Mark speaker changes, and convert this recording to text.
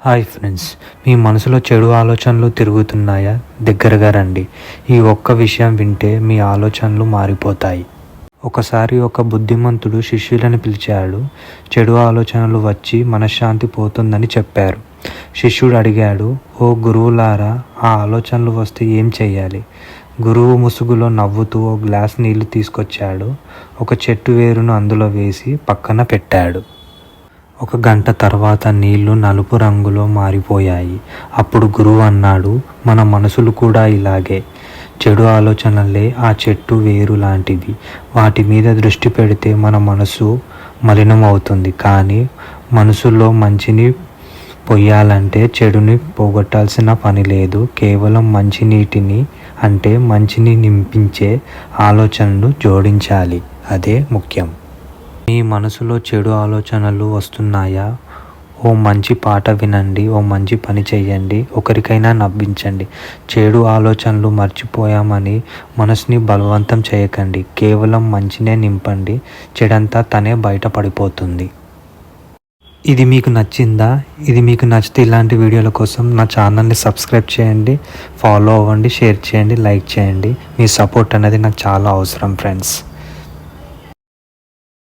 Speaker 1: Hi friends, మీ మనసులో చెడు ఆలోచనలు తిరుగుతున్నాయా? దగ్గరగా రండి. ఈ ఒక్క విషయం వింటే మీ ఆలోచనలు మారిపోతాయి. ఒకసారి ఒక బుద్ధిమంతుడు శిష్యులను పిలిచాడు. చెడు ఆలోచనలు వచ్చి మనశ్శాంతి పోతుందని చెప్పారు. శిష్యుడు అడిగాడు, ఓ గురువులారా, ఆ ఆలోచనలు వస్తే ఏం చెయ్యాలి? గురువు ముసుగులో నవ్వుతూ ఓ గ్లాస్ నీళ్లు తీసుకొచ్చాడు. ఒక చెట్టు వేరును అందులో వేసి పక్కన పెట్టాడు. ఒక గంట తర్వాత నీళ్లు నలుపు రంగులో మారిపోయాయి. అప్పుడు గురువు అన్నాడు, మన మనసులు కూడా ఇలాగే. చెడు ఆలోచనలే ఆ చెట్టు వేరు లాంటివి. వాటి మీద దృష్టి పెడితే మన మనసు మలినం అవుతుంది. కానీ మనసులో మంచిని పొయ్యాలంటే చెడుని పోగొట్టాల్సిన పని లేదు. కేవలం మంచినీటిని, అంటే మంచిని నింపించే ఆలోచనలు జోడించాలి. అదే ముఖ్యం. మీ మనసులో చెడు ఆలోచనలు వస్తున్నాయా? ఓ మంచి పాట వినండి, ఓ మంచి పని చెయ్యండి, ఒకరికైనా నవ్వించండి. చెడు ఆలోచనలు మర్చిపోయామని మనసుని బలవంతం చేయకండి. కేవలం మంచినే నింపండి. చెడంతా తనే బయటపడిపోతుంది. ఇది మీకు నచ్చిందా? ఇది మీకు నచ్చితే ఇలాంటి వీడియోల కోసం నా ఛానల్ని సబ్స్క్రైబ్ చేయండి, ఫాలో అవ్వండి, షేర్ చేయండి, లైక్ చేయండి. మీ సపోర్ట్ అనేది నాకు చాలా అవసరం ఫ్రెండ్స్.